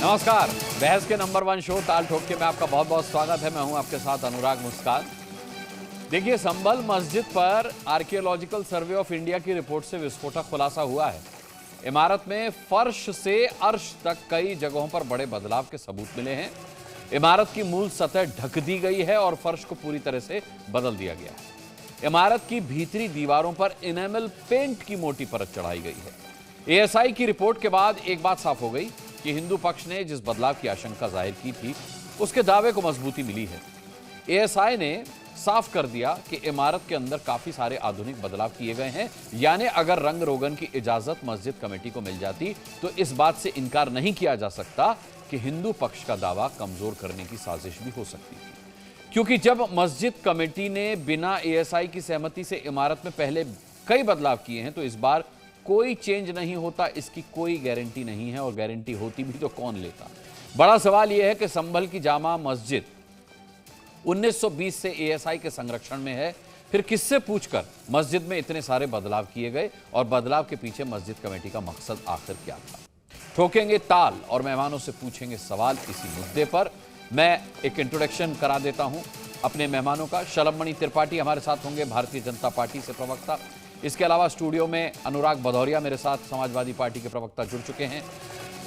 नमस्कार। बहस के नंबर 1 शो ताल ठोक के में आपका बहुत बहुत स्वागत है। मैं हूं आपके साथ अनुराग मुस्कान। देखिए, संभल मस्जिद पर आर्कियोलॉजिकल सर्वे ऑफ इंडिया की रिपोर्ट से विस्फोटक खुलासा हुआ है। इमारत में फर्श से अर्श तक कई जगहों पर बड़े बदलाव के सबूत मिले हैं। इमारत की मूल सतह ढक दी गई है और फर्श को पूरी तरह से बदल दिया गया है। इमारत की भीतरी दीवारों पर इनेमल पेंट की मोटी परत चढ़ाई गई है। एएसआई की रिपोर्ट के बाद एक बात साफ हो गई कि हिंदू पक्ष ने जिस बदलाव की आशंका जाहिर की थी, उसके दावे को मजबूती मिली है। एएसआई ने साफ कर दिया कि इमारत के अंदर काफी सारे आधुनिक बदलाव किए गए हैं। यानी अगर रंग रोगन की इजाजत मस्जिद कमेटी को मिल जाती तो इस बात से इनकार नहीं किया जा सकता कि हिंदू पक्ष का दावा कमजोर करने की साजिश भी हो सकती थी। क्योंकि जब मस्जिद कमेटी ने बिना एएसआई की सहमति से इमारत में पहले कई बदलाव किए हैं, तो इस बार कोई चेंज नहीं होता, इसकी कोई गारंटी नहीं है। और गारंटी होती भी तो कौन लेता। बड़ा सवाल यह है कि संभल की जामा मस्जिद 1920 से एएसआई के संरक्षण में है। फिर किससे पूछकर मस्जिद में इतने सारे बदलाव किए गए और बदलाव के पीछे मस्जिद कमेटी का मकसद आखिर क्या था। ठोकेंगे ताल और मेहमानों से पूछेंगे सवाल इसी मुद्दे पर। मैं एक इंट्रोडक्शन करा देता हूं अपने मेहमानों का। शलभमणि त्रिपाठी हमारे साथ होंगे, भारतीय जनता पार्टी से प्रवक्ता। इसके अलावा स्टूडियो में अनुराग भदौरिया मेरे साथ, समाजवादी पार्टी के प्रवक्ता, जुड़ चुके हैं।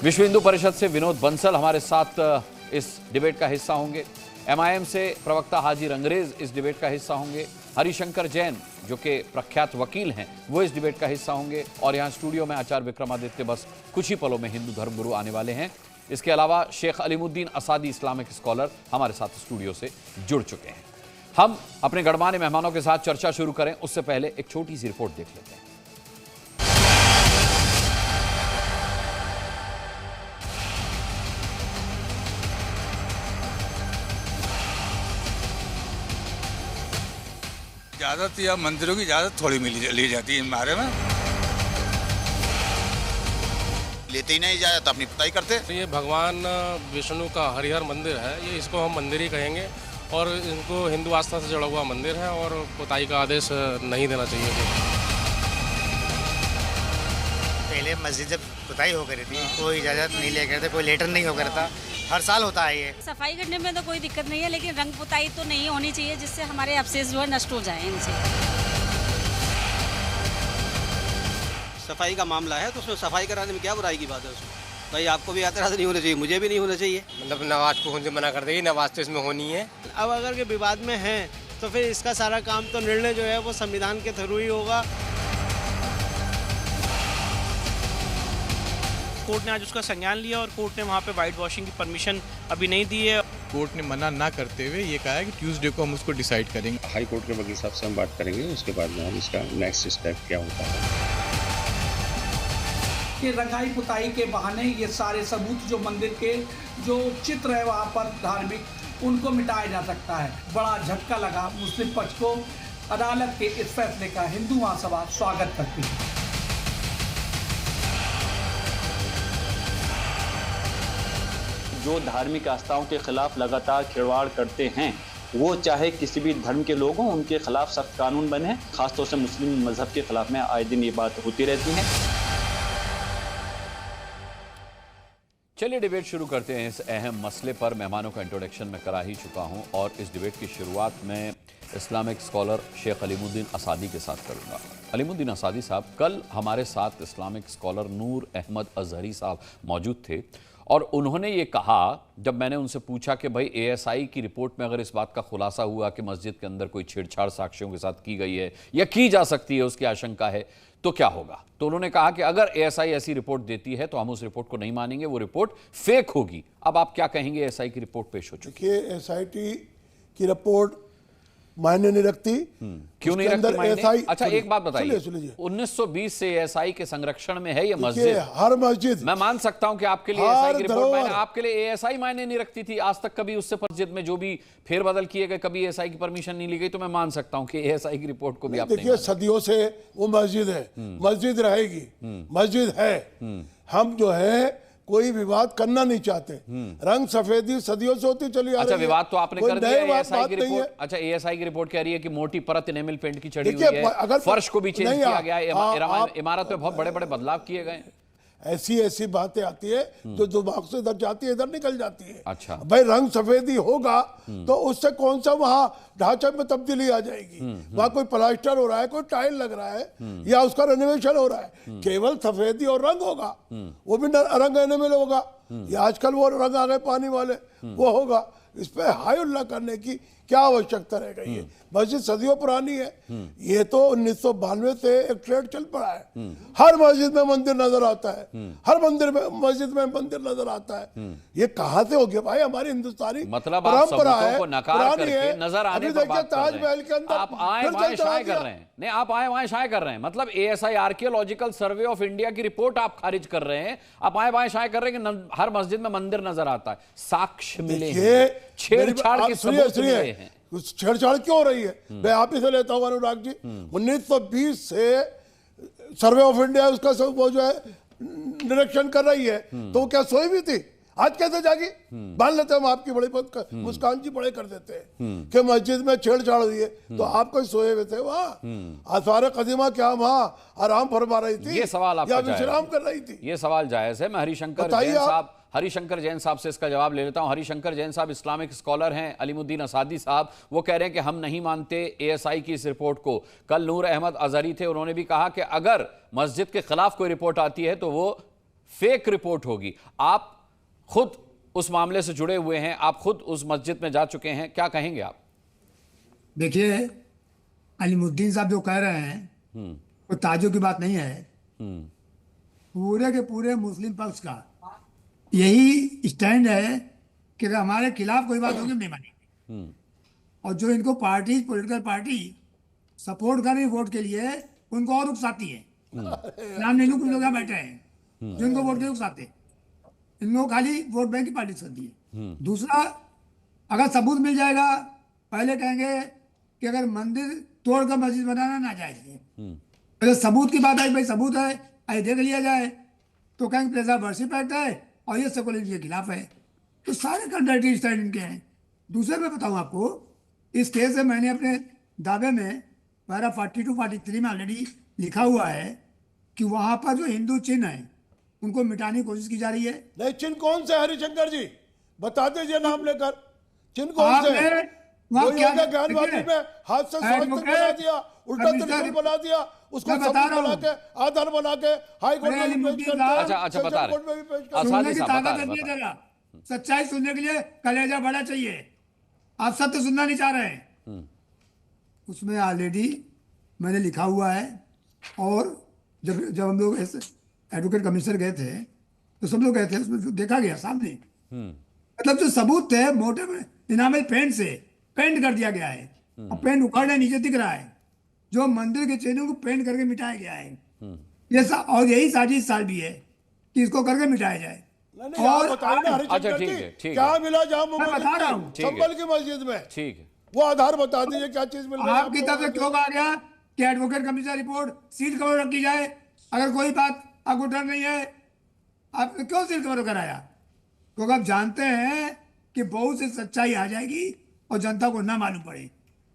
विश्व हिंदू परिषद से विनोद बंसल हमारे साथ इस डिबेट का हिस्सा होंगे। एमआईएम से प्रवक्ता हाजी रंगरेज इस डिबेट का हिस्सा होंगे। हरिशंकर जैन जो कि प्रख्यात वकील हैं, वो इस डिबेट का हिस्सा होंगे। और यहाँ स्टूडियो में आचार्य विक्रमादित्य बस कुछ ही पलों में हिंदू धर्मगुरु आने वाले हैं। इसके अलावा शेख अलीमुद्दीन असादी इस्लामिक स्कॉलर हमारे साथ स्टूडियो से जुड़ चुके हैं। हम अपने गणमान्य मेहमानों के साथ चर्चा शुरू करें उससे पहले एक छोटी सी रिपोर्ट देख लेते हैं। इजाजत या मंदिरों की इजाजत थोड़ी ली जाती है हमारे में। लेते ही नहीं इजाजत, अपनी पुताई करते। ये भगवान विष्णु का हरिहर मंदिर है, ये इसको हम मंदिर ही कहेंगे और इनको हिंदू आस्था से जुड़ा हुआ मंदिर है और पुताई का आदेश नहीं देना चाहिए। पहले मस्जिद जब पुताई हो करी थी, कोई इजाज़त नहीं ले करते, कोई लेटर नहीं हो करता। हर साल होता है ये। सफाई करने में तो कोई दिक्कत नहीं है, लेकिन रंग पुताई तो नहीं होनी चाहिए जिससे हमारे अवशेष जो है नष्ट हो जाए इनसे। सफाई का मामला है तो उसमें सफाई कराने में क्या बुराई की बात है। उसमें भाई आपको भी एतराज़ नहीं होना चाहिए, मुझे भी नहीं होना चाहिए। मतलब नमाज को उनसे मना कर देगी, नमाज तो इसमें होनी है। अब अगर के विवाद में है तो फिर इसका सारा काम तो निर्णय जो है वो संविधान के थ्रू ही होगा। कोर्ट ने आज उसका संज्ञान लिया और कोर्ट ने वहाँ पे वाइट वॉशिंग की परमिशन अभी नहीं दी है। कोर्ट ने मना ना करते हुए ये कहा है कि ट्यूसडे को हम उसको डिसाइड करेंगे। हाई कोर्ट के वकील साहब से हम बात करेंगे, उसके बाद में हम इसका नेक्स्ट स्टेप क्या होता है। कि रंगाई पुताई के बहाने ये सारे सबूत जो मंदिर के जो चित्र है वहाँ पर धार्मिक, उनको मिटाया जा सकता है। बड़ा झटका लगा मुस्लिम पक्ष को। अदालत के इस फैसले का हिंदू महासभा स्वागत करती है। जो धार्मिक आस्थाओं के खिलाफ लगातार खिलवाड़ करते हैं, वो चाहे किसी भी धर्म के लोग हों, उनके खिलाफ सख्त कानून बने। खासतौर से मुस्लिम मजहब के खिलाफ में आए दिन ये बात होती रहती है। चलिए डिबेट शुरू करते हैं। इस अहम मसले पर मेहमानों का इंट्रोडक्शन मैं करा ही चुका हूं और इस डिबेट की शुरुआत में इस्लामिक स्कॉलर शेख अलीमुद्दीन असादी के साथ करूंगा। अलीमुद्दीन असादी साहब, कल हमारे साथ इस्लामिक स्कॉलर नूर अहमद अजहरी साहब मौजूद थे और उन्होंने ये कहा, जब मैंने उनसे पूछा कि भाई एएसआई की रिपोर्ट में अगर इस बात का खुलासा हुआ कि मस्जिद के अंदर कोई छेड़छाड़ साक्ष्यों के साथ की गई है या की जा सकती है, उसकी आशंका है, तो क्या होगा। तो उन्होंने कहा कि अगर एएसआई ऐसी रिपोर्ट देती है तो हम उस रिपोर्ट को नहीं मानेंगे, वो रिपोर्ट फेक होगी। अब आप क्या कहेंगे, एएसआई की रिपोर्ट पेश हो चुकी है। एसआईटी की रिपोर्ट मायने नहीं रखती। क्यों नहीं रखती मायने? अच्छा एक बात बताइए, 1920 से एएसआई के संरक्षण में है ये मस्जिद। हर मस्जिद, मैं मान सकता हूं कि आपके लिए एएसआई की रिपोर्ट मायने, आपके लिए एएसआई मायने नहीं रखती थी आज तक कभी। उससे मस्जिद में जो भी फेरबदल किए गए, कभी एएसआई की परमिशन नहीं ली गई, तो मैं मान सकता हूं कि एएसआई की रिपोर्ट को भी आप देखिए, सदियों से वो मस्जिद है, मस्जिद रहेगी, मस्जिद है। हम जो है कोई विवाद करना नहीं चाहते। रंग सफेदी सदियों से होती चली आ रही है। अच्छा, विवाद तो आपने कर दिया। एएसआई की रिपोर्ट, अच्छा एएसआई की रिपोर्ट कह रही है कि मोटी परत इनेमल पेंट की चढ़ी हुई है, फर्श को भी चेंज किया गया है, इमारत में बहुत बड़े बड़े बदलाव किए गए। ऐसी बातें आती है जो दिमाग से इधर जाती है इधर निकल जाती है। अच्छा भाई रंग सफेदी होगा तो उससे कौन सा वहां ढांचे में तब्दीली आ जाएगी? वहां कोई प्लास्टर हो रहा है, कोई टाइल लग रहा है या उसका रेनोवेशन हो रहा है, केवल सफेदी और रंग होगा, वो भी रंग एनिमल होगा। या आजकल वो रंग आ गए पानी वाले, वो होगा। इस पे हाई उल्ला करने की क्या आवश्यकता रह गई है? मस्जिद सदियों पुरानी है। ये तो 1992 से एक ट्रेंड चल पड़ा है, हर मस्जिद में मंदिर नजर आता है, हर मस्जिद में मंदिर नजर आता है। ये कहाँ से हो गया भाई? हमारी हिंदुस्तानी मतलब परंपरा है, को नकार करके नजर आने पर बात कर रहे हैं। ताजमहल के अंदर आप आए वहां शाये कर रहे हैं, नहीं आप आए वहां शाये कर रहे हैं, मतलब ASI archaeological survey of India की रिपोर्ट आप खारिज कर रहे हैं। आप आए वहां शाये कर रहे हैं कि हर मस्जिद में मंदिर नजर आता है, साक्ष्य मिले हैं, छेड़छाड़ के सबूत मिले हैं। छेड़छाड़ क्यों हो रही है? मैं आप ही से लेता हूं अनुराग जी, 1920 से सर्वे ऑफ इंडिया उसका सब वो जो है निरीक्षण कर रही है, तो वो क्या सोई भी थी? आज कैसे जागी? मान लेते हम आपकी बड़ी मुस्कान जी बड़े कर देते हैं कि मस्जिद में छेड़छाड़ हुई है, तो आप कोई सोए हुए थे वहां? आसार कदीमा क्या वहां आराम फरमा रही थी? ये सवाल आपका या विश्राम कर रही थी? ये सवाल जायज है। मैं हरिशंकर जैन साहब से इसका जवाब ले लेता हूं। हरिशंकर जैन साहब इस्लामिक स्कॉलर हैं। अलीमुद्दीन असादी साहब वो कह रहे हैं कि हम नहीं मानते ASI की इस रिपोर्ट को। कल नूर अहमद अजहरी थे, उन्होंने भी कहा कि अगर मस्जिद के खिलाफ कोई रिपोर्ट आती है तो वो फेक रिपोर्ट होगी। आप खुद उस मामले से जुड़े हुए हैं, आप खुद उस मस्जिद में जा चुके हैं, क्या कहेंगे आप? देखिए, अलीमुद्दीन साहब जो कह रहे हैं वो ताज्जुब की बात नहीं है। पूरे के पूरे मुस्लिम पक्ष का यही स्टैंड है कि अगर हमारे खिलाफ कोई बात होगी नहीं मानेंगे। और जो इनको पॉलिटिकल पार्टी सपोर्ट कर रही है वोट के लिए, उनको और उकसाती है। नाम नहीं लूं, कुछ लोग यहाँ बैठे हैं जो इनको वोट के लिए उकसाते हैं। इनको खाली वोट बैंक की पार्टी करती है। दूसरा, अगर सबूत मिल जाएगा, पहले कहेंगे कि अगर मंदिर तोड़कर मस्जिद बनाना नाजायज है। अगर सबूत की बात आई, भाई सबूत है, आइए देख लिया जाए, तो कहेंगे प्रेजर्वेटिव एक्ट है और ये सेकुलरिज्म के खिलाफ है। तो सारे कंट्राडिक्टरी स्टैंड इनके हैं। दूसरे मैं बताऊं आपको, इस केस से मैंने अपने दावे में पैरा 42-43 में ऑलरेडी लिखा हुआ है कि वहां पर जो हिंदू चिन्ह है उनको मिटाने की कोशिश की जा रही है। नहीं, चिन्ह कौन से? हरिशंकर जी बता दीजिए नाम लेकर, चिन्ह कौन से? ज्ञानवादी में हाथ से बना दिया, उल्टा त्रिशूल बना दिया, उसको बना के आधार बना के हाई कोर्ट में पेश करते हैं। अच्छा बता रहे हैं, सच्चाई सुनने के लिए कलेजा बड़ा चाहिए। आप सत्य सुनना नहीं चाह रहे हैं। उसमें ऑलरेडी मैंने लिखा हुआ है। और जब हम लोग एडवोकेट कमिश्नर गए थे तो सब लोग गए थे, उसमें देखा गया सामने, मतलब जो सबूत थे मोटे में इनामल पेंट से पेंट कर दिया गया है। और पेंट उखाड़ने नीचे दिख रहा है, जो मंदिर के चिन्हों को पेंट करके मिटाया गया है। ये और यही साजिश साल भी है कि इसको करके मिटाया जाए। और अच्छा ठीक है, क्या मिला जहाँ बता रहा हूँ संभल की मस्जिद में? ठीक है, वो आधार बता दीजिए क्या चीज मिल रही है आपकी तरफ से? क्यों आ गया कि advocate commissioner report seal cover रखी जाए? अगर कोई बात आपको डर नहीं है, आपने क्यों सील कवर कराया? क्योंकि आप जानते हैं कि बहुत सी सच्चाई आ जाएगी और जनता को ना मालूम पड़े,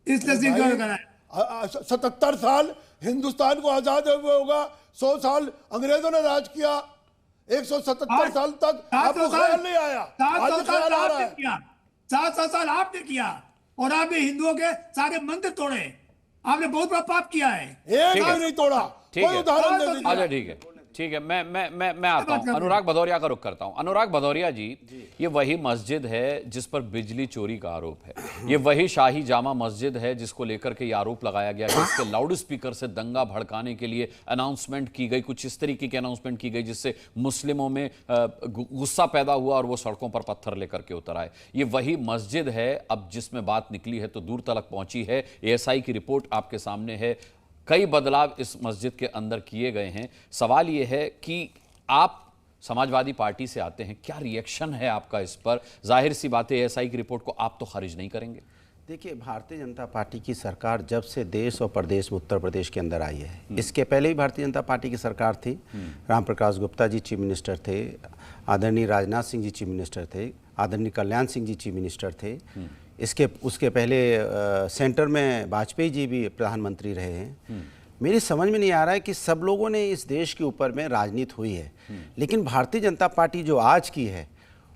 इसलिए सील कवर कराया। 77 साल हिंदुस्तान को आजाद हुए होगा, 100 साल अंग्रेजों ने राज किया, 177 साल तक आपको ख्याल नहीं आया। 700 साल आपने किया और आपने हिंदुओं के सारे मंदिर तोड़े। आपने बहुत बड़ा पाप किया है। एक भी नहीं तोड़ा। कोई उदाहरण दे दीजिए। अच्छा ठीक है, मैं आता हूं, अनुराग भदौरिया का रुख करता हूं। अनुराग भदौरिया जी, ये वही मस्जिद है जिस पर बिजली चोरी का आरोप है। ये वही शाही जामा मस्जिद है जिसको लेकर के ये आरोप लगाया गया कि इसके लाउड स्पीकर से दंगा भड़काने के लिए अनाउंसमेंट की गई, कुछ इस तरीके की अनाउंसमेंट की गई जिससे मुस्लिमों में गुस्सा पैदा हुआ और वो सड़कों पर पत्थर लेकर के उतर आए। ये वही मस्जिद है अब जिसमें बात निकली है तो दूर तलक पहुंची है। ASI की रिपोर्ट आपके सामने है। कई बदलाव इस मस्जिद के अंदर किए गए हैं। सवाल यह है कि आप समाजवादी पार्टी से आते हैं, क्या रिएक्शन है आपका इस पर? जाहिर सी बात है ASI की रिपोर्ट को आप तो खारिज नहीं करेंगे। देखिए, भारतीय जनता पार्टी की सरकार जब से देश और प्रदेश में उत्तर प्रदेश के अंदर आई है, इसके पहले भी भारतीय जनता पार्टी की सरकार थी। राम प्रकाश गुप्ता जी चीफ मिनिस्टर थे, आदरणीय राजनाथ सिंह जी चीफ मिनिस्टर थे, आदरणीय कल्याण सिंह जी चीफ मिनिस्टर थे। उसके पहले सेंटर में वाजपेयी जी भी प्रधानमंत्री रहे हैं। मेरी समझ में नहीं आ रहा है कि सब लोगों ने इस देश के ऊपर में राजनीति हुई है, लेकिन भारतीय जनता पार्टी जो आज की है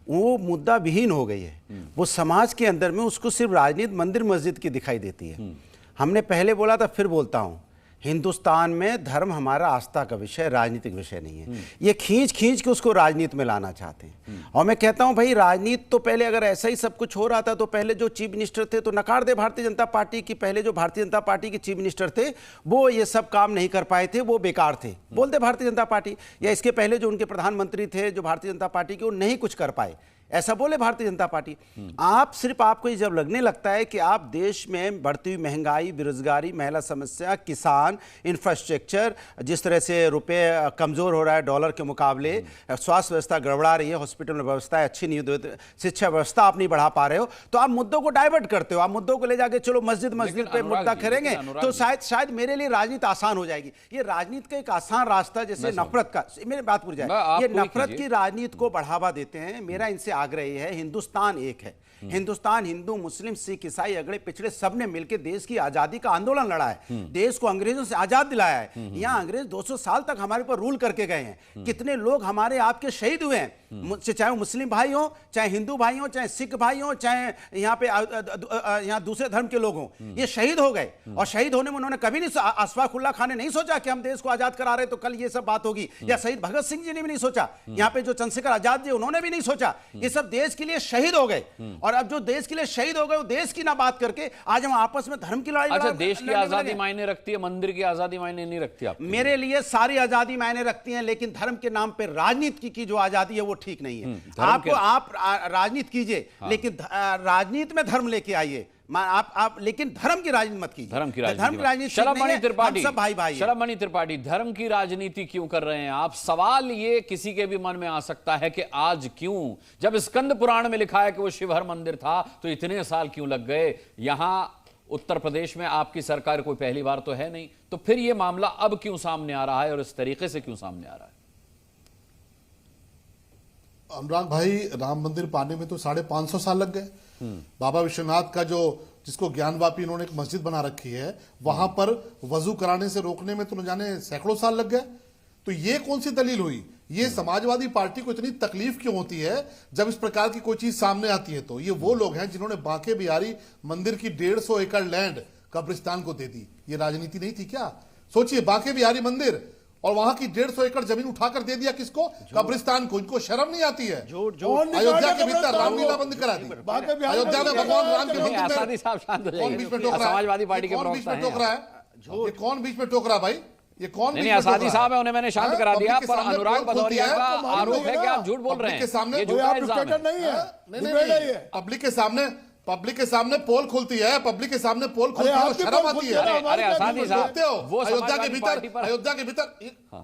वो मुद्दा विहीन हो गई है। वो समाज के अंदर में उसको सिर्फ राजनीति मंदिर मस्जिद की दिखाई देती है। हमने पहले बोला था, फिर बोलता हूँ, हिंदुस्तान में धर्म हमारा आस्था का विषय, राजनीतिक विषय नहीं है। ये खींच के उसको राजनीति में लाना चाहते हैं। और मैं कहता हूं भाई, राजनीति तो पहले अगर ऐसा ही सब कुछ हो रहा था तो पहले जो चीफ मिनिस्टर थे तो नकार दे भारतीय जनता पार्टी की। पहले जो भारतीय जनता पार्टी के चीफ मिनिस्टर थे वो ये सब काम नहीं कर पाए थे, वो बेकार थे, बोल दे भारतीय जनता पार्टी। या इसके पहले जो उनके प्रधानमंत्री थे जो भारतीय जनता पार्टी के, वो नहीं कुछ कर पाए, ऐसा बोले भारतीय जनता पार्टी। आप सिर्फ, आपको जब लगने लगता है कि आप देश में बढ़ती हुई महंगाई, बेरोजगारी, महिला समस्या, किसान, इंफ्रास्ट्रक्चर, जिस तरह से रुपए कमजोर हो रहा है डॉलर के मुकाबले, स्वास्थ्य व्यवस्था गड़बड़ा रही है, हॉस्पिटल में व्यवस्था अच्छी नहीं होती, शिक्षा व्यवस्था आप नहीं बढ़ा पा रहे हो, तो आप मुद्दों को डाइवर्ट करते हो। आप मुद्दों को ले जाके चलो मस्जिद पे मुद्दा करेंगे तो शायद मेरे लिए राजनीति आसान हो जाएगी। ये राजनीति का एक आसान रास्ता, जैसे नफरत का, मेरी बात पूरी जाए, ये नफरत की राजनीति को बढ़ावा देते हैं। मेरा इनसे आग्रह है, हिंदुस्तान एक है। हिंदुस्तान हिंदू, मुस्लिम, सिख, ईसाई, अगड़े पिछड़े सब ने मिलकर देश की आजादी का आंदोलन लड़ा है, देश को अंग्रेजों से आजाद दिलाया है। यहाँ अंग्रेज 200 साल तक हमारे ऊपर रूल करके गए हैं। कितने लोग हमारे आपके शहीद हुए हैं, चाहे वो मुस्लिम भाई हो, चाहे हिंदू भाई हो, चाहे सिख भाई हो, चाहे यहाँ पे यहाँ दूसरे धर्म के लोग हों, ये शहीद हो गए। और शहीद होने में उन्होंने कभी नहीं, अशफाकुल्ला खान ने नहीं सोचा कि हम देश को आजाद करा रहे तो कल ये सब बात होगी, या शहीद भगत सिंह जी ने भी नहीं सोचा, यहाँ पे जो चंद्रशेखर आजाद जी उन्होंने भी नहीं सोचा। ये सब देश के लिए शहीद हो गए। और अब जो देश के लिए शहीद हो गए वो देश की ना बात करके आज हम आपस में धर्म की लड़ाई। अच्छा, देश की आजादी मायने रखती है, मंदिर की आजादी मायने नहीं रखती? आप मेरे लिए सारी आजादी मायने रखती है, लेकिन धर्म के नाम पे राजनीति की जो आजादी है वो ठीक नहीं है। आपको, आप राजनीति कीजिए, लेकिन राजनीति में धर्म लेके आइए। आप लेकिन धर्म की राजनीति मत कीजिए। धर्म की राजनीति शरमणि त्रिपाठी, सब भाई भाई। शरमणि त्रिपाठी, धर्म की राजनीति क्यों कर रहे हैं आप? सवाल ये किसी के भी मन में आ सकता है कि आज क्यों, जब स्कंद पुराण में लिखा है कि वो शिवहर मंदिर था तो इतने साल क्यों लग गए? यहां उत्तर प्रदेश में आपकी सरकार कोई पहली बार तो है नहीं, तो फिर ये मामला अब क्यों सामने आ रहा है और इस तरीके से क्यों सामने आ रहा है? अनुराग भाई, राम मंदिर पाने में तो 550 साल लग गए। बाबा विश्वनाथ का जो, जिसको ज्ञानवापी इन्होंने एक मस्जिद बना रखी है, वहां पर वजू कराने से रोकने में तो न जाने सैकड़ों साल लग गए। तो ये कौन सी दलील हुई? ये समाजवादी पार्टी को इतनी तकलीफ क्यों होती है जब इस प्रकार की कोई चीज सामने आती है? तो ये वो लोग हैं जिन्होंने बांके बिहारी मंदिर की 150 एकड़ लैंड कब्रिस्तान को दे दी। ये राजनीति नहीं थी क्या? सोचिए, बांके बिहारी मंदिर और वहां की 150 एकड़ जमीन उठाकर दे दिया किसको? कब्रिस्तान को। इनको शर्म नहीं आती है? अयोध्या के भीतर रामलीला बंद करा दी। अयोध्या में भगवान राम के मंदिर में कौन बीच में टोक रहा है? समाजवादी पार्टी के बीच में टोक रहा है? ये कौन बीच में टोक रहा है भाई? ये कौन? नहीं, आजादी साहब है, उन्हें मैंने शांत करा दिया, पर अनुराग भदौरिया का आरोप है कि आप झूठ बोल रहे हैं। सामने नहीं है, पब्लिक के सामने पोल खुलती है, पब्लिक के सामने पोल खुलती है, शर्म आती है? अरे आजादी साहब, वो अयोध्या के भीतर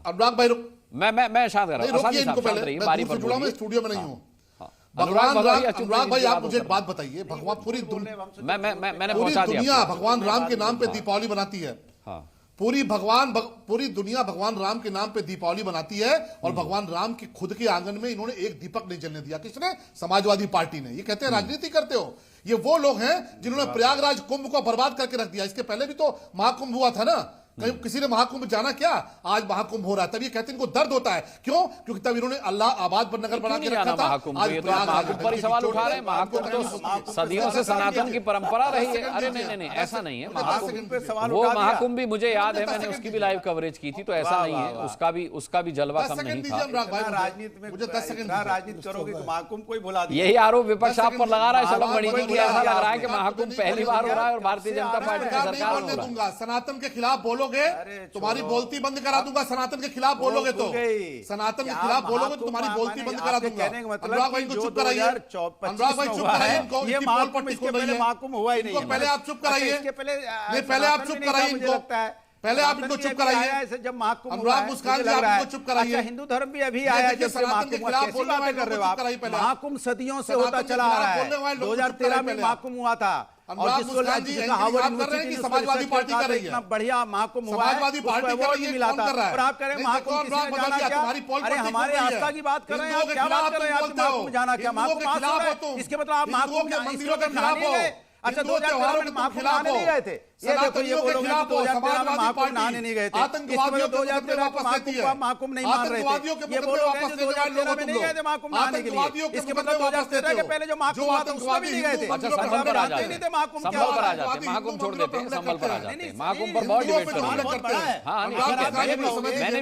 अनुराग भाई, मैं शांत कर रहा हूं। रोकिए इनको पहले, मैं जुड़ा, मैं स्टूडियो में नहीं हूं। अनुराग भाई, आप मुझे एक बात बताइए, भगवान पूरी दुनिया भगवान राम के नाम पे दीपावली बनाती है। पूरी दुनिया भगवान राम के नाम पे दीपावली बनाती है, और भगवान राम के खुद के आंगन में इन्होंने एक दीपक नहीं जलने दिया। किसने? समाजवादी पार्टी ने। ये कहते हैं राजनीति करते हो। ये वो लोग हैं जिन्होंने प्रयागराज कुंभ को बर्बाद करके रख दिया। इसके पहले भी तो महाकुंभ हुआ था ना, कहीं किसी ने महाकुंभ जाना क्या? आज महाकुंभ हो रहा है, तब ये कहते हैं इनको दर्द होता है। क्यों? क्योंकि तब इन्होंने अल्लाह आबाद पर नगर बना के रखा था। महाकुंभ पर ही सवाल उठा रहे हैं। महाकुंभ तो सदियों से सनातन की परंपरा रही है। अरे नहीं, ऐसा नहीं है। वो महाकुंभ भी मुझे याद है, मैंने उसकी भी लाइव कवरेज की थी, तो ऐसा नहीं है। उसका भी जलवा कम नहीं था। राजनीति में मुझे 10 सेकंड राजनीति करोगे तो महाकुंभ कोई भुला दिया। यही आरोप विपक्ष आप पर लगा रहा है शरमणि जी की। ऐसा लग रहा है कि महाकुंभ पहली बार हो रहा है और भारतीय जनता पार्टी की सरकार हो रहा है। सनातन के खिलाफ बोलोगे, तुम्हारी बोलती बंद करा दूंगा। सनातन के खिलाफ बोलोगे तो, सनातन के खिलाफ बोलोगे तो तुम्हारी बोलती बंद करा दूंगा। अनुराग भाई को चुप कराइए, अनुराग भाई चुप कराइए। ये महाकुंभ, इसके पहले महाकुंभ हुआ ही नहीं है। पहले आप चुप कराइए, पहले आप चुप कराइए इनको, पहले आप इनको चुप कराइए। जब महाकुंभ, अनुराग मुस्कान जी, आप इनको चुप कराइए। हिंदू धर्म भी अभी आया है, जब महाकुंभ कैसी बातें कर रहे हो आप? महाकुंभ सदियों से होता चला आ रहा है। 2013 में महाकुंभ हुआ था, और जिसको समाजवादी पार्टी कर रही है, इतना बढ़िया महाकुंभ हुआ है, समाजवादी पार्टी को अवार्ड मिला था। और आप कह रहे हैं महाकुंभ किसी ने जाना क्या? अरे हमारे आस्था की बात कर रहे हैं आप, क्या बात कर रहे हैं आप? महाकुंभ जाना क्या? महाकुंभ इसके मतलब आप महाकुंभ मंदिरों के खिलाफ हो? अच्छा, हिंदुओं 2013 में महाकुंभ नहाने नहीं गए थे? ये देखो, ये बोलोगे कि 2013 में महाकुंभ नहाने नहीं गए थे, आतंकवादियों के 2013 को महाकुंभ नहीं मान रहे थे। ये बोलोगे कि 2013 में नहीं गए थे महाकुंभ नहाने के लिए, इसके मतलब 2013 के पहले जो महाकुंभ हुआ था उसमें भी नहीं गए थे। अच्छा, संभल पर आ जाते हैं, संभल पर आ जाते हैं, महाकुंभ छोड़ देते हैं, संभल पर आ जाते हैं। महाकुंभ पर बहुत डिबेट करते हैं। हाँ, मैंने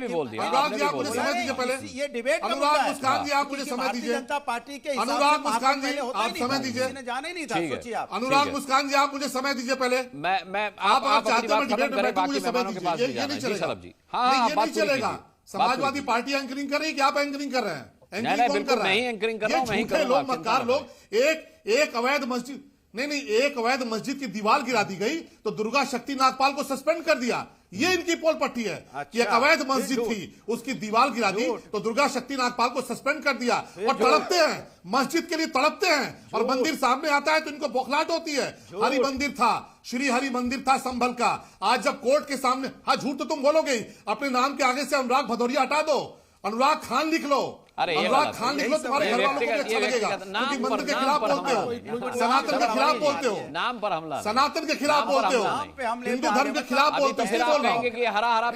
भी बोल दिया, आपने भी बोल दिया। ये डिबेट अनुराग मुस्कान जी, आप मुझे समय दीजिए। जनता पार्टी के अनुराग मुस्कान जी, आप समय दीजिए। जाने नहीं था, सोचिए आप। अनुराग मुस्कान जी, आप मुझे समय दीजिए पहले। मैं आप चाहते हैं खत्म करें, बाकी मेहमानों के पास भी जाना है। जी सलम जी, हाँ, ये नहीं चलेगा। समाजवादी पार्टी एंकरिंग कर रही है कि आप एंकरिंग कर रहे हैं? नहीं, बिल्कुल नहीं एंकरिंग कर रहा हूं, मैं ही करूंगा। लोग, मक्कार लोग, एक अवैध मस्जिद, नहीं, एक अवैध मस्जिद की दीवार गिरा दी गई तो दुर्गा शक्ति नागपाल को सस्पेंड कर दिया। ये इनकी पोल पट्टी है कि एक अवैध मस्जिद थी, उसकी दीवार गिरा दी तो दुर्गा शक्ति नागपाल को सस्पेंड कर दिया। और तड़पते हैं, मस्जिद के लिए तड़पते हैं, और मंदिर सामने आता है तो इनको बौखलाहट होती है। हरि मंदिर था, श्री हरि मंदिर था संभल का, आज जब कोर्ट के सामने, हाँ झूठ तो तुम बोलोगे, अपने नाम के आगे से अनुराग भदौरिया हटा दो, अनुराग खान लिख लो। अरे अनुराग खान लिख लो, तुम्हारे घर वालों को अच्छा लगेगा, क्योंकि मंदिर के खिलाफ बोलते हो, सनातन के खिलाफ बोलते हो, नाम पर हमला, सनातन के खिलाफ बोलते हो, हिंदू धर्म के खिलाफ बोलते हो, इसलिए बोल रहा हूं,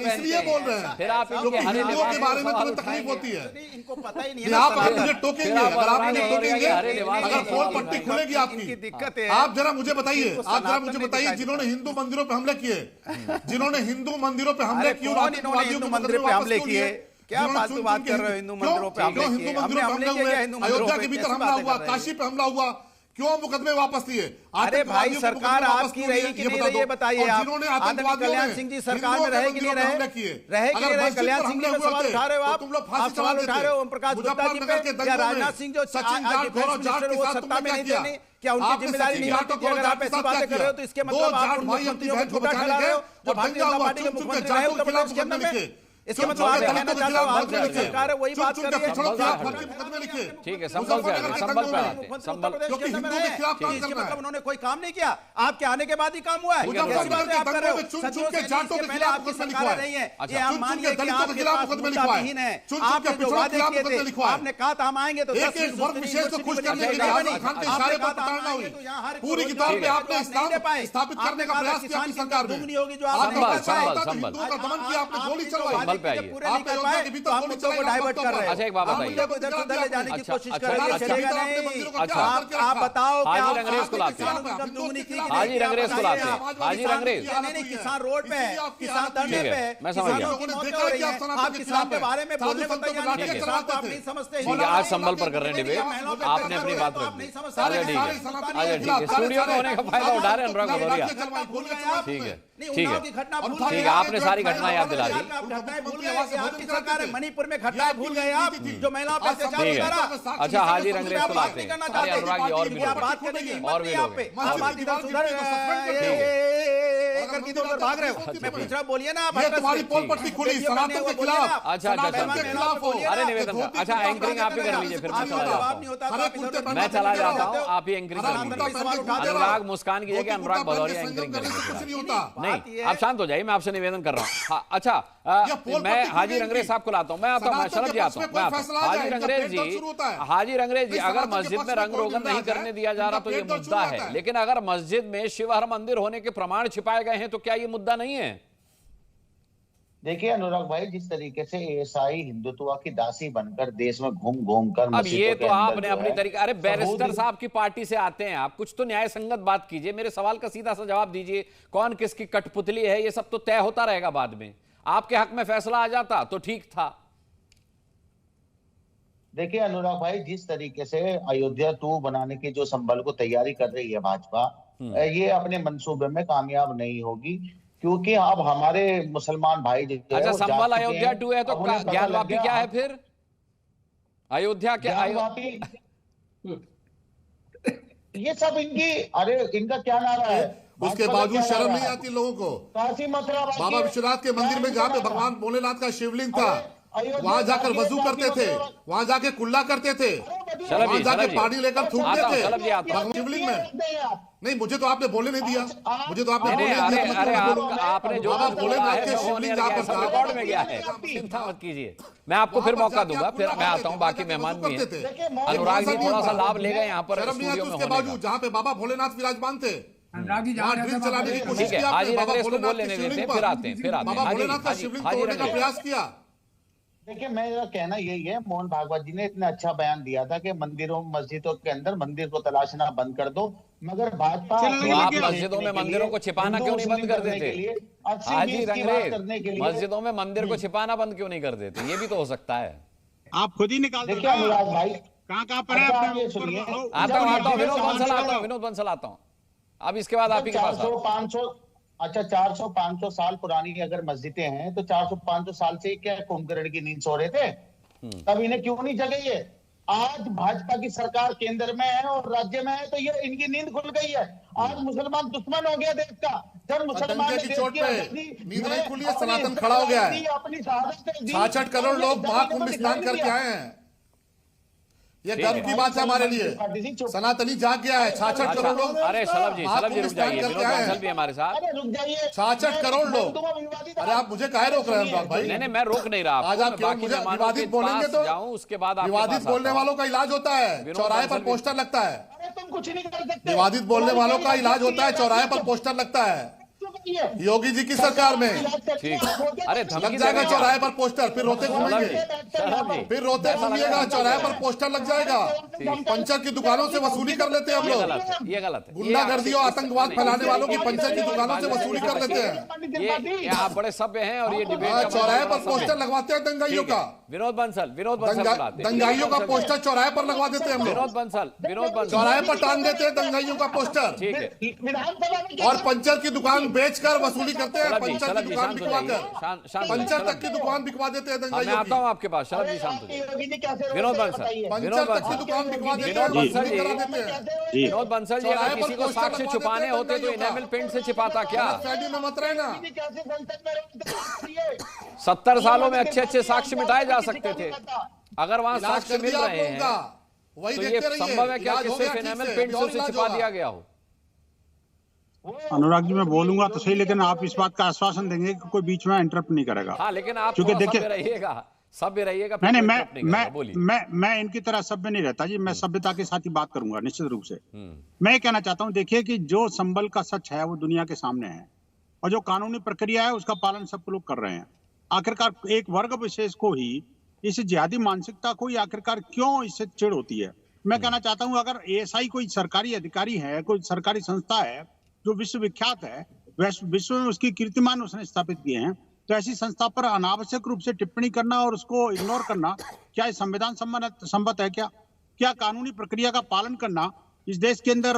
इसलिए बोल रहे हैं, क्योंकि हिंदुओं के बारे में तुम्हें तकलीफ होती है। इनको पता ही नहीं है। आप मुझे टोकेंगे, अगर आप मुझे टोकेंगे, अगर पोल पट्टी खुलेगी आपकी, दिक्कत है। आप जरा मुझे बताइए, जिन्होंने हिंदू मंदिरों पर हमले किए, जिन्होंने हिंदू मंदिरों पर हमले किए, हिंदू मंदिरों पर हमले किए, क्या फालतू बात कर रहे हो? हिंदू मंदिरों पे हमले किए, हमने हमले किए, हिंदू मंदिरों अयोध्या पे के भीतर हमला हुआ, काशी पे हमला हुआ, क्यों मुकदमे वापस लिए? अरे भाई, सरकार आपकी रही कि नहीं रही, ये बताइए आप। आदरणीय कल्याण सिंह जी सरकार में रहे कि नहीं रहे? रहे कि नहीं रहे? कल्याण सिंह जी पे सवाल उठा रहे हो आप सवाल उठा रहे हो ओम प्रकाश गुप्ता जी पे, या राजनाथ सिंह जो आज डिफेंस मिनिस्टर वो सत्ता में नहीं थे, क्या उनकी जिम्मेदारी नहीं बनती थी? अगर आप ऐसी बातें कर रहे हो तो इसके मतलब आप उन मुख्यमंत्रियों को झूठा ठहरा रहे हो जो भारतीय जनता पार्टी के मुख्यमंत्री रहे उत्तर प्रदेश के अंदर में। इसके मतलब आप कहना चाहते हो हाल में सरकार है वही बात कर रही है। ठीक है, संभल पे आते, संभल पे आते, संभल, इसके मतलब उन्होंने कोई काम नहीं किया, आपके आने के बाद ही काम हुआ है। कैसी बातें आप कर रहे हो? सदियों से पहले आपकी सरकार नहीं है, ये हम मानिए कि आपके पास मुद्दाहीन है। आपने जो वादे किए थे, आपने कहा था हम आएंगे तो पूरी किताब में आपने स्थापित करने का प्रयास किया अपनी सरकार में, होगी जो आपने हिंदुओं का दमन किया, आपने गोली चलवाई, पे आइए, पूरे नहीं कर पाए तो हम मुद्दों को डाइवर्ट कर रहे हैं। अच्छा, एक बात बताइए, मुद्दे को इधर से उधर ले जाने की कोशिश कर रहे हैं, चलेगा नहीं। अच्छा, आप बताओ कि हाजी रंगरेज को लाते हैं, हाजी रंगरेज को लाते हैं, हाजी रंगरेज, नहीं, किसान रोड पे है, किसान धरने पे है, मैं समझ गया। आप किसान के बारे में बोलने को तैयार नहीं, किसान को आप नहीं समझते। ठीक है, आज संभल पर कर रहे हैं डिबेट, आपने अपनी बात रख दी। अच्छा ठीक है, अच्छा ठीक है, स्टूडियो में होने का फायदा उठा रहे हैं अनुराग भदौरिया। ठीक है, ठीक है, ठीक है, आपने सारी घटना याद दिला दी। आपकी सरकार है, मणिपुर में घटनाएं भूल गए आप, जो महिलाओं पर अत्याचार करा। अच्छा, हाजी रंगरेज को लाते हैं। अरे अनुराग जी, और भी लोग, बात करने की और भी लोग, बात इधर उधर करके इधर भाग रहे हो। मैं पूछ रहा, बोलिए ना आप। तुम्हारी पोल पट्टी खुली सनातन के खिलाफ। अच्छा, अरे निवेदन, अच्छा एंकरिंग आप ही कर लीजिए, फिर मैं चला जाता हूँ, मैं चला जाता हूँ, आप ही एंकरिंग कर लीजिए। अनुराग मुस्कान कीजिए कि अनुराग भदौरिया एंकरिंग करेंगे। नहीं, आप शांत हो जाइए, मैं आपसे निवेदन कर रहा हूँ। अच्छा, मैं हाजी रंगरेज साहब को लाता हूँ, मैं आता हूँ, मैं शरद जी आता हूँ। हाजी रंगरेज जी, अगर मस्जिद में रंग रोगन नहीं करने दिया जा रहा तो ये मुद्दा है, लेकिन अगर मस्जिद में शिव हर मंदिर होने के प्रमाण छिपाए गए हैं तो क्या ये मुद्दा नहीं है? देखिए अनुराग भाई, जिस तरीके से ईसाई हिंदुत्व की दासी बनकर देश में घूम घूम कर, अब ये तो आपने अपनी तरीके, अरे बैरिस्टर साहब की पार्टी से आते हैं आप, कुछ तो न्याय संगत बात कीजिए, मेरे सवाल का सीधा सा जवाब दीजिए। कौन किसकी कठपुतली है ये सब तो तय होता रहेगा बाद में, आपके हक में फैसला आ जाता तो ठीक था। देखिए अनुराग भाई, जिस तरीके से अयोध्या 2 बनाने की जो संभल को तैयारी कर रही है भाजपा, ये अपने मंसूबे में कामयाब नहीं होगी, क्योंकि अब हमारे मुसलमान भाई जो अच्छा, संभल अयोध्या 2 है तो ज्ञानवापी क्या है फिर? अयोध्या क्या ये सब इनकी, अरे इनका क्या नारा है? उसके बावजूद शर्म नहीं आती लोगों को। काशी मथुरा बाबा विश्वनाथ के मंदिर में जहाँ पे भगवान भोलेनाथ का शिवलिंग था, वहां जाकर वजू करते थे, वहां जाके कुल्ला करते थे, वहां जाके पानी लेकर थूकते थे शिवलिंग में। नहीं, मुझे तो आपने बोले नहीं दिया, मुझे तो आपने बोले नहीं दिया। अरे आपने जो भोलेनाथ के शिवलिंग जहाँ पर था, रिकॉर्ड में गया है, चिंता मत कीजिए, मैं आपको फिर मौका दूंगा, फिर मैं आता हूँ, बाकी मेहमान भी हैं। अनुराग जी थोड़ा सा लाभ ले गए यहाँ पर स्टूडियो में होने का। जहाँ पे बाबा भोलेनाथ विराजमान थे, अनुराग जी वहाँ ड्रिल चलाने की कोशिश ठीक है, की हाजी आपने, बाबा रंगरेज को भोलेनाथ बोल लेने की देते शिवलिंग हैं, पर फिर आते हैं बाबा भोलेनाथ का शिवलिंग तोड़ने का प्रयास किया। देखिए, मेरा कहना यही है, मोहन भागवत जी ने इतना अच्छा बयान दिया था कि मंदिरों मस्जिदों के अंदर मंदिर को तलाशना बंद कर दो, मगर भाजपा तो आप मस्जिदों में मंदिरों को छिपाना क्यों नहीं बंद कर देते? हाजी रंगरेज, मस्जिदों में मंदिर को छिपाना बंद क्यों नहीं कर देते? ये भी तो हो सकता है। आप खुद ही निकाल देखिए अनुराग भाई, कहाँ पर है? आता हूँ विनोद बंसल आता हूँ। अब इसके बाद आप ही के पास 400-500 साल पुरानी अगर मस्जिदें हैं तो 400-500 साल से क्या कुंभकर्ण की नींद सो रहे थे? तब इन्हें क्यों नहीं जगे? ये आज भाजपा की सरकार केंद्र में है और राज्य में है तो ये इनकी नींद खुल गई है। आज मुसलमान दुश्मन हो गया देश का। जब मुसलमान की चोट पे नींद नहीं खुली है, सनातन खड़ा हो गया है। अपनी शहादत 66 करोड़ लोग महाकुंभ स्नान करके आए हैं। ये गर्व की बात है हमारे लिए। सनातनी जाग गया है। 66 करोड़ लोग। अरे सलभ जी रुक जाइए, विनोद बंसल भी हमारे साथ। 66 करोड़ लोग। अरे आप मुझे काहे रोक रहे हैं भाई? नहीं, मैं रोक नहीं रहा। आज आप क्यों मुझे विवादित बोलेंगे तो जाऊं, उसके बाद विवादित बोलने वालों का इलाज होता है, चौराहे पर पोस्टर लगता है। तुम कुछ नहीं कर सकते। विवादित बोलने वालों का इलाज होता है, चौराहे पर पोस्टर लगता है। योगी जी की सरकार में अरे लग जाएगा चौराहे पर पोस्टर, फिर रोते घूमेंगे, फिर रोते घूमिएगा, चौराहे पर पोस्टर लग जाएगा। पंचर की दुकानों से वसूली कर लेते हैं हम लोग। ये गलत है। गुंडागर्दी और आतंकवाद फैलाने वालों की पंचर की दुकानों से वसूली कर लेते हैं। ये आप बड़े सभ्य हैं और ये डिबेट चौराहे पर पोस्टर लगवाते हैं दंगाइयों का। विनोद बंसल दंगाइयों का पोस्टर चौराहे पर लगवा देते हैं हम लोग। विनोद बंसल चौराहे पर टांग देते हैं दंगाइयों का पोस्टर। ठीक है। और पंचर की दुकान बेचकर वसूली करते हैं। पंचर की दुकान बिकवाकर, पंचर तक की दुकान बिकवा देते हैं दंगाइयों की। मैं आता हूं आपके पास, शरद जी शांत हो जाइए। विनोद बंसल पंचर तक की दुकान बिकवा देते हैं। विनोद बंसल जी, अगर किसी को साक्ष्य छुपाने होते तो इनेमल पेंट से छिपाता क्या? में मत रहना। 70 सालों में अच्छे साक्ष्य मिटाए जा सकते थे अगर वहां साक्ष्य मिल रहे हैं। तो ये संभव है क्या कि सिर्फ इनेमल पेंट से उसे छिपा दिया गया हो? अनुराग जी, मैं बोलूंगा तो सही, लेकिन आप इस बात का आश्वासन देंगे कि कोई बीच में इंटरप्ट नहीं करेगा। हाँ, लेकिन आप क्योंकि देखिए सभ्य रहिएगा। मैं इनकी तरह सभ्य नहीं रहता जी। मैं सभ्यता के साथ ही बात करूंगा निश्चित रूप से। मैं ये कहना चाहता हूँ, देखिए कि जो संबल का सच है वो दुनिया के सामने है और जो कानूनी प्रक्रिया है उसका पालन सब लोग कर रहे हैं। आखिरकार एक वर्ग विशेष को ही इस जिहादी मानसिकता को ही आखिरकार क्यों इससे चिढ़ होती है? मैं कहना चाहता हूं, अगर एएसआई कोई सरकारी अधिकारी है, कोई सरकारी संस्था है जो विश्वविख्यात है, विश्व में उसकी कीर्तिमान उसने स्थापित किए हैं, तो ऐसी संस्था पर अनावश्यक रूप से टिप्पणी करना और उसको इग्नोर करना क्या संविधान सम्मत है? क्या कानूनी प्रक्रिया का पालन करना इस देश के अंदर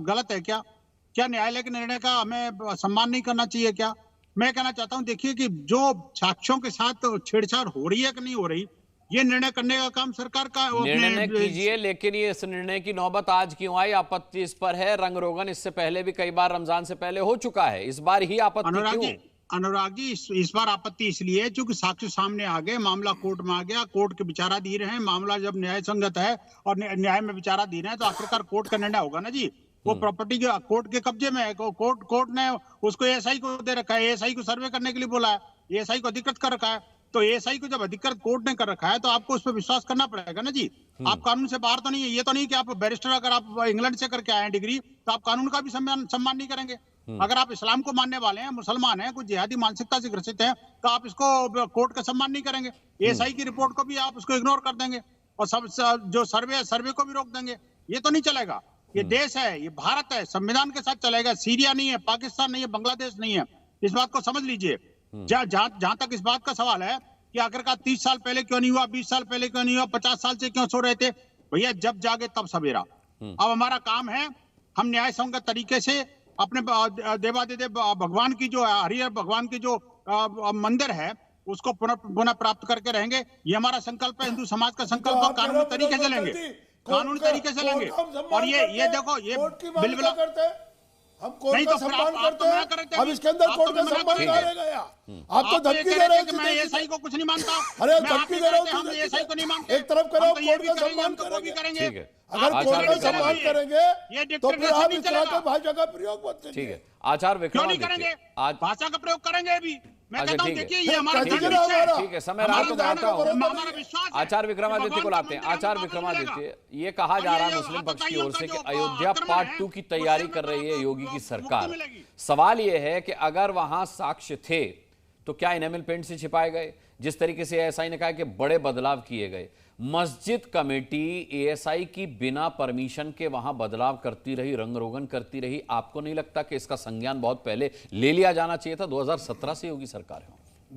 गलत है? क्या न्यायालय के निर्णय का हमें सम्मान नहीं करना चाहिए क्या? मैं कहना चाहता हूं, देखिए कि जो साक्ष्यों के साथ छेड़छाड़ हो रही है कि नहीं हो रही, ये निर्णय करने का काम सरकार का। निर्णय कीजिए, लेकिन ये इस निर्णय की नौबत आज क्यों आई? आपत्ति इस पर है। रंग रोगन इससे पहले भी कई बार रमजान से पहले हो चुका है, इस बार ही आपत्ति क्यों? अनुराग जी, इस बार आपत्ति इसलिए है क्योंकि साक्ष्य सामने आ गए, मामला कोर्ट में आ गया, कोर्ट के विचाराधीन है। मामला जब न्याय संगत है और न्याय में विचाराधीन है तो आखिरकार कोर्ट का निर्णय होगा ना जी। वो प्रॉपर्टी के कोर्ट के कब्जे में है, कोर्ट ने उसको एएसआई को दे रखा है, एएसआई को सर्वे करने के लिए बोला है, एएसआई को अधिकृत कर रखा है। तो एएसआई को जब अधिकृत कोर्ट ने कर रखा है तो आपको उस पर विश्वास करना पड़ेगा ना जी। आप कानून से बाहर तो नहीं है। ये तो नहीं कि आप बैरिस्टर अगर आप इंग्लैंड से करके आए हैं डिग्री तो आप कानून का भी सम्मान नहीं करेंगे। अगर आप इस्लाम को मानने वाले हैं, मुसलमान हैं, कुछ जिहादी मानसिकता से ग्रसित हैं, तो आप इसको कोर्ट का सम्मान नहीं करेंगे। एएसआई की रिपोर्ट को भी आप उसको इग्नोर कर देंगे और सब जो सर्वे को भी रोक देंगे। ये तो नहीं चलेगा। ये देश है, ये भारत है, संविधान के साथ चलेगा। सीरिया नहीं है, पाकिस्तान नहीं है, बांग्लादेश नहीं है। इस बात को समझ लीजिए। जहां तक इस बात का सवाल है कि आखिरकार 30 साल पहले क्यों नहीं हुआ, 20 साल पहले क्यों नहीं हुआ, 50 साल से क्यों सो रहे थे? भैया, जब जागे तब सवेरा। अब हमारा काम है, हम न्याय संगत तरीके से अपने देवादिदेव भगवान की जो हरिहर भगवान की जो मंदिर है उसको पुनः प्राप्त करके रहेंगे। ये हमारा संकल्प है, हिंदू समाज का संकल्प है। कानूनी तरीके से लेंगे, कानूनी तरीके से लेंगे। और ये देखो, ये बिलबिला हम कोर्ट का सम्मान करते हैं। अब इसके अंदर कोर्ट का सम्मान कहाँ रह गया? आप तो धमकी दे रहे हैं। मैं एएसआई को कुछ नहीं मानता। अरे धमकी दे रहे हो, हम एएसआई को नहीं मानते। एक तरफ करो, कोर्ट का सम्मान करेंगे। अगर कोर्ट का सम्मान करेंगे तो फिर आप इस तरह के भाषा का प्रयोग मत कीजिए। ठीक है, आचार्य विक्रमादित्य, भाषा का प्रयोग करेंगे। अभी मैं अच्छा कहता हूं ठीक देखिए है, ये हमारा ठीक दृढ़ है, निश्चय है। ठीक है, समय रहा तो मैं आता हूँ। हमारा विश्वास है आचार्य विक्रमादित्य को भगवान का लाते हैं। मंदिर आचार्य हमको विक्रमादित्य, मिलेगा। ये कहा जा और रहा है ये मुस्लिम पक्ष की आतताइयों ओर से का कि जो अयोध्या आक्रमण पार्ट है, 2 की तैयारी कर रही है योगी की सरकार। सवाल ये है कि अगर वहां साक्ष्य थे तो क्या इनेमल पेंट से छिपाए गए? जिस तरीके से एएसआई ने कहा कि बड़े बदलाव किए गए, मस्जिद कमेटी एएसआई की बिना परमिशन के वहां बदलाव करती रही, रंग रोगन करती रही। आपको नहीं लगता कि इसका संज्ञान बहुत पहले ले लिया जाना चाहिए था? 2017 से योगी सरकार है,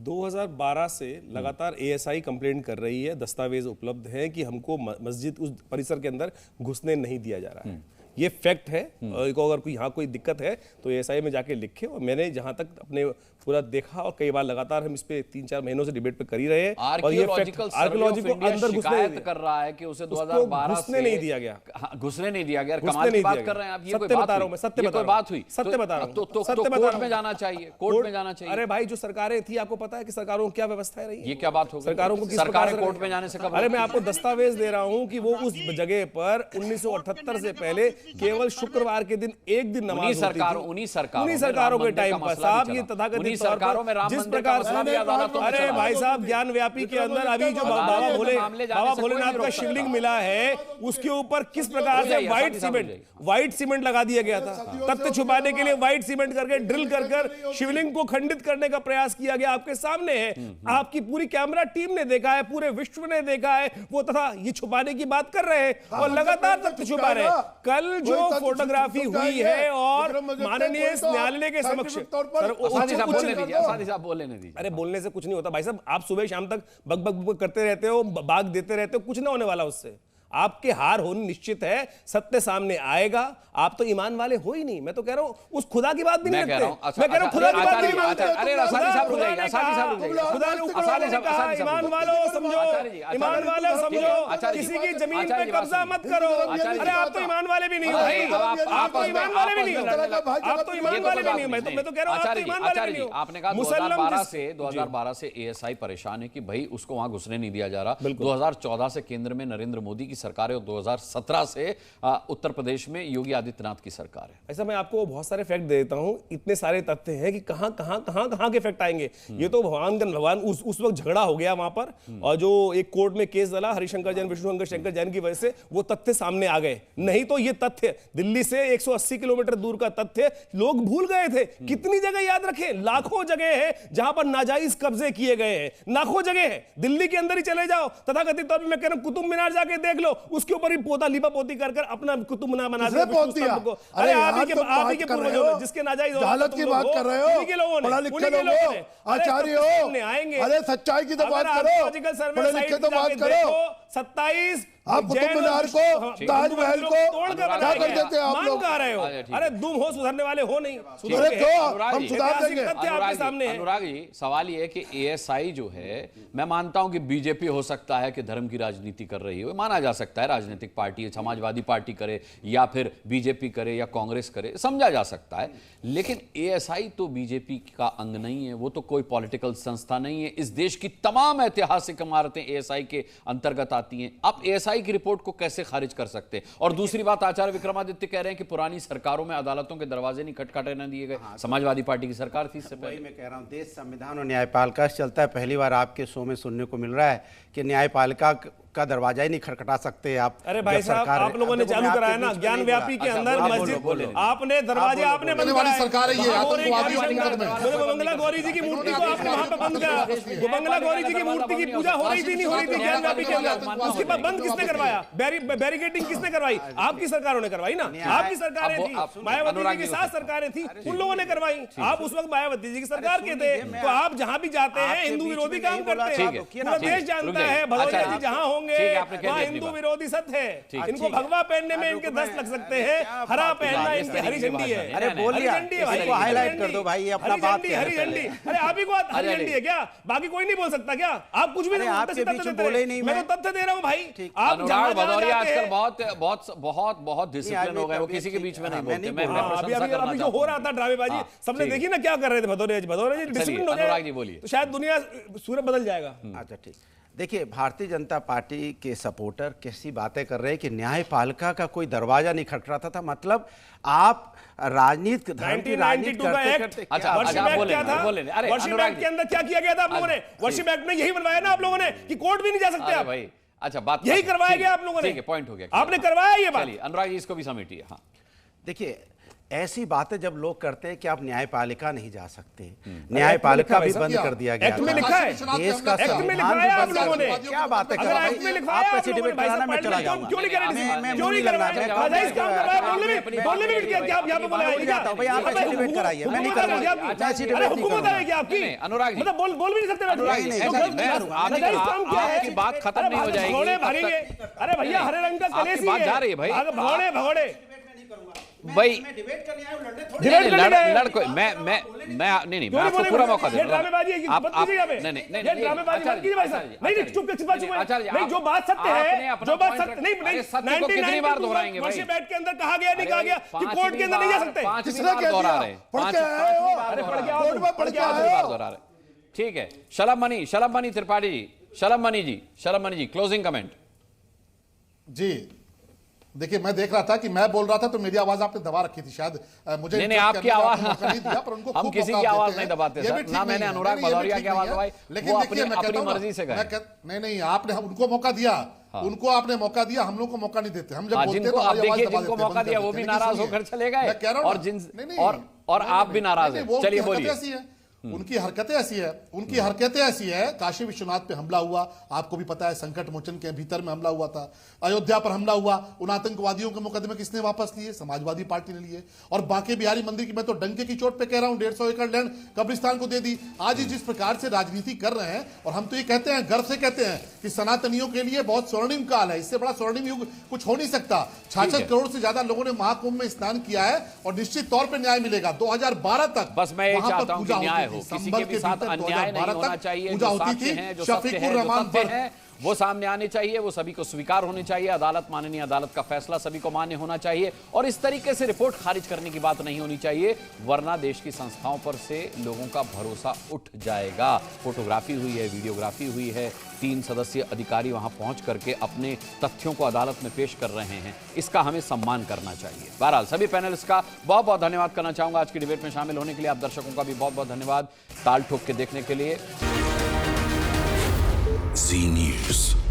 2012 से लगातार एएसआई कंप्लेंट कर रही है, दस्तावेज उपलब्ध है कि हमको मस्जिद उस परिसर के अंदर घुसने नहीं दिया जा रहा है। ये फैक्ट है। अगर कोई यहाँ कोई दिक्कत है तो एएसआई में जाके लिखे। और मैंने जहां तक अपने पूरा देखा और कई बार लगातार हम इस पे 3-4 महीनों से डिबेट पे कर ही रहे हैं। और ये आर्कियोलॉजी को अंदर शिकायत कर रहा है कि उसे 2012 घुसने नहीं दिया गया। घुसने नहीं दिया गया। कमाल की बात कर रहे हैं आप। ये कोई बात हुई? सत्य बता रहा हूं, सत्य बता रहा हूं। तो कोर्ट में जाना चाहिए, कोर्ट में जाना चाहिए। अरे भाई, जो सरकारें थी, आपको पता है कि सरकारों को क्या व्यवस्था रही? ये क्या बात हो गई? सरकारों को सरकार कोर्ट में जाने से कब? अरे मैं आपको दस्तावेज दे रहा हूं कि वो उस जगह पर 1978 से पहले केवल शुक्रवार के दिन एक दिन नमाज होती थी। उन्हीं सरकारों के टाइम पर साहब ये तथाकथित सरकारों में जिस प्रकार अरे भाई साहब, ज्ञान व्यापी के अंदर अभी जो बाबा भोलेनाथ का शिवलिंग मिला है उसके ऊपर किस प्रकार से व्हाइट सीमेंट लगा दिया गया था। तथ्य छुपाने के लिए व्हाइट सीमेंट करके ड्रिल कर शिवलिंग को खंडित करने का प्रयास किया गया। आपके सामने है, आपकी पूरी कैमरा टीम ने देखा है, पूरे विश्व ने देखा है वो, तथा ये छुपाने की बात कर रहे हैं और लगातार तथ्य छुपा रहे हैं। कल जो फोटोग्राफी हुई है और माननीय न्यायालय के समक्ष बोलने दीजिए। अरे बोलने से कुछ नहीं होता भाई साहब। आप सुबह शाम तक बक बक बक करते रहते हो, बाग देते रहते हो, कुछ ना होने वाला उससे। आपके हार होनी निश्चित है, सत्य सामने आएगा। आप तो ईमान वाले हो ही नहीं। मैं तो कह रहा हूं उस खुदा की बात भी नहीं रखते। मैं कह रहा हूं खुदा की बात नहीं मानते। अरे असादी साहब रुक जाइए, असादी साहब रुक जाइए। खुदा ने कहा ईमान वालों समझो, ईमान वाले समझो, किसी की जमीन पे कब्जा मत करो। अरे आप तो ईमान वाले भी नहीं हो भाई, आप तो ईमान वाले भी नहीं हो, आप तो ईमान वाले भी नहीं हो। मैं तो कह रहा हूं आप तो ईमान वाले भी नहीं हो। आपने कहा 2012 से एएसआई परेशान है कि भाई उसको वहां घुसने नहीं दिया जा रहा। 2014 से केंद्र में नरेंद्र मोदी की सरकार है और 2017 से उत्तर प्रदेश में योगी आदित्यनाथ की सरकार है। ऐसा मैं आपको बहुत सारे फैक्ट दे देता हूं। इतने सारे तथ्य हैं कि कहां के फैक्ट आएंगे। ये तो भगवान उस वक्त झगड़ा हो गया वहां पर और जो एक कोर्ट में केस डला हरिशंकर जैन विष्णुशंकर जैन की वजह से वो तथ्य सामने आ गए। नहीं तो ये तथ्य दिल्ली से 180 किलोमीटर दूर का तथ्य लोग भूल गए थे। कितनी जगह याद रखें, लाखों जगह है जहां पर नाजायज कब्जे किए गए हैं, लाखों जगह है। दिल्ली के अंदर ही चले जाओ, तथाकथित तौर पर मैं कह रहा हूं कुतुब मीनार जाके देख लो, उसके ऊपर ही पोता लिपा पोती कर अपना कुतुब मीनार बना दिया। अरे आप ही के पूर्वजों ने जिसके नाजायज हालत की बात कर रहे हो, पढ़ा लिखे लोगों, आचार्य हो, आएंगे। अरे सच्चाई की तो बात करो, पढ़े लिखे तो बात करो। 27 आप कुतुब मीनार को, ताजमहल को क्या कर देते हैं आप लोग? अरे तुम हो, सुधरने वाले हो नहीं। हम सुधार देंगे। आपके सामने है। अनुराग जी, सवाल ये है कि एएसआई जो है, मैं मानता हूं कि बीजेपी हो सकता है कि धर्म की राजनीति कर रही है, माना जा सकता है, राजनीतिक पार्टी है, समाजवादी पार्टी करे या फिर बीजेपी करे या कांग्रेस करे, समझा जा सकता है। लेकिन एएसआई तो बीजेपी का अंग नहीं है, वो तो कोई पॉलिटिकल संस्था नहीं है। इस देश की तमाम ऐतिहासिक इमारतें एएसआई के अंतर्गत आती हैं। आप एएसआई की रिपोर्ट को कैसे खारिज कर सकते हैं? और दूसरी बात, आचार्य विक्रमादित्य कह रहे हैं कि पुरानी सरकारों में अदालतों के दरवाजे नहीं खटखटाने दिए गए। समाजवादी पार्टी की सरकार थी इससे पहले। मैं कह रहा हूं देश संविधान और न्यायपालिका से चलता है। पहली बार आपके शो में सुनने को मिल रहा है कि न्यायपालिका का दरवाजा ही नहीं खटखटा सकते आप। अरे भाई साहब, आप लोगों ने चालू कराया ना ज्ञान व्यापी के अंदर मस्जिद, आपने दरवाजे आपने बंद कराए। बंगला गौरी जी की मूर्ति को आपने वहां पर बंद करा। वो बंगला गौरी जी की मूर्ति की पूजा हो रही थी, नहीं हो रही थी ज्ञान व्यापी के अंदर, उसके बाद बंद किसने करवाया? बैरिकेडिंग किसने करवाई? आपकी सरकारों ने करवाई ना। आपकी सरकारें थी, मायावती जी की 7 सरकारें थी, उन लोगों ने करवाई। आप उस वक्त मायावती जी की सरकार के थे। तो आप जहां भी जाते हैं हिंदू विरोधी काम करते हैं। पूरा देश जानता है भदौरिया जी जहां होंगे वहाँ हिंदू विरोधी सत्य है। इनको भगवा पहनने में इनके 10 लग सकते हैं, हरा पहनना इनकी हरी झंडी है। अरे बोलिए, इसको हाईलाइट कर दो भाई, ये अपना बात है। हरी झंडी, अरे आप ही को हरी झंडी है क्या? बाकी कोई नहीं बोल सकता क्या? आप कुछ भी नहीं बोले, मैं तो तथ्य दे रहा हूँ भाई। आप भदौरिया आजकल बहुत डिसिप्लिन हो गए, वो किसी के बीच में नहीं बोलते। अभी जो हो रहा था ड्रामेबाजी, सबने देखी ना क्या कर रहे थे भदौरिया जी। डिसिप्लिन हो जाए तो शायद दुनिया सूरत बदल जाएगा। अच्छा ठीक। देखिए, भारतीय जनता पार्टी के सपोर्टर कैसी बातें कर रहे हैं कि न्यायपालिका का कोई दरवाजा नहीं खटखटाता था। मतलब आप राजनीति, धर्म की राजनीति करते करते वर्शिप एक्ट के अंदर क्या किया गया था आप लोगों ने? वर्शिप एक्ट में यही बनवाया ना आप लोगों ने कि कोर्ट भी नहीं जा सकते आप भाई। अच्छा, बात यही करवाया गया आप लोगों ने। ठीक है, पॉइंट हो गया, आपने करवाया ये बात। चलिए अनुराग जी इसको भी समेटिए। हाँ, देखिए, ऐसी बातें जब लोग करते हैं कि आप न्यायपालिका नहीं जा सकते, न्यायपालिका भी बंद कर दिया गया। एक्ट में लिखा है, देश का संविधान आप लोगों ने क्या बातें कर रहे हैं? आप ऐसे डिबेट कराना मैं चला जाऊंगा। क्यों नहीं कर रहे? मैं क्यों नहीं कर रहे? इस काम करवाया, बोलने में क्या यहां पे बोला है? जाता हूं भाई, आप ऐसे डिबेट कराइए, मैं नहीं करूंगा। मैं ऐसी डिबेट नहीं हुकूमत है क्या आपकी? अनुराग जी, मतलब बोल भी नहीं सकते। आपकी बात खत्म नहीं हो जाएगी। भगोड़े भरेंगे। अरे भैया, हरे रंग का कलेश बात जा रही है भाई। भगोड़े भाई डिबेट करने लड़को मैं नहीं, मैं आपको पूरा मौका दे रहा हूं। नहीं, चुप जो बात सत्य है, जो बात सत्य नहीं, सत्य को कितनी बार दोहराएंगे भाई? वर्शिप एक्ट के अंदर कहा गया, नहीं कहा गया कि कोर्ट के अंदर नहीं जा सकते। पांचवी बार दोहरा रहे। ठीक है, शलभ मनी त्रिपाठी जी, शलभ मनी जी क्लोजिंग कमेंट। जी देखिए, मैं देख रहा था कि मैं बोल रहा था तो मेरी आवाज आपने दबा रखी थी शायद। मुझे नहीं, आपकी आवाज नहीं दिया, पर उनको हम किसी की आवाज नहीं दबाते सर, ना मैंने अनुराग भदौरिया की आवाज दबाई, लेकिन अपनी मर्जी से गए। नहीं, आपने उनको मौका दिया, उनको आपने मौका दिया, हम लोग को मौका नहीं देते। हम जब बोलते हैं तो आप देखिए, जिनको मौका दिया वो भी नाराज होकर चले गए और आप भी नाराज हैं। चलिए बोलिए। उनकी हरकतें ऐसी है। काशी विश्वनाथ पे हमला हुआ, आपको भी पता है, संकट मोचन के भीतर में हमला हुआ था। अयोध्या पर हमला हुआ, उन आतंकवादियों के मुकदमे किसने वापस लिए? समाजवादी पार्टी ने लिए। और बांके बिहारी मंदिर की मैं तो डंके की चोट पे कह रहा हूं, 150 एकड़ लैंड कब्रिस्तान को दे दी। आज जिस प्रकार से राजनीति कर रहे हैं, और हम तो ये कहते हैं, गर्व से कहते हैं कि सनातनियों के लिए बहुत स्वर्णिम काल है, इससे बड़ा स्वर्णिम युग कुछ हो नहीं सकता। 66 करोड़ से ज्यादा लोगों ने महाकुंभ में स्नान किया है और निश्चित तौर पर न्याय मिलेगा। 2012 तक बस मैं ये चाहता हूं कि न्याय हो, किसी के भी साथ अन्याय नहीं होना चाहिए। जो साक्ष्य हैं, जो सत्य है, जो तथ्य हैं, वो सामने आने चाहिए, वो सभी को स्वीकार होने चाहिए। अदालत, माननीय अदालत का फैसला सभी को मान्य होना चाहिए और इस तरीके से रिपोर्ट खारिज करने की बात नहीं होनी चाहिए, वरना देश की संस्थाओं पर से लोगों का भरोसा उठ जाएगा। फोटोग्राफी हुई है, वीडियोग्राफी हुई है, 3 सदस्यीय अधिकारी वहां पहुंच करके अपने तथ्यों को अदालत में पेश कर रहे हैं, इसका हमें सम्मान करना चाहिए। बहरहाल सभी पैनलिस्ट का बहुत बहुत धन्यवाद करना चाहूंगा आज की डिबेट में शामिल होने के लिए। आप दर्शकों का भी बहुत बहुत धन्यवाद ताल ठोक के देखने के लिए। जी न्यूज़।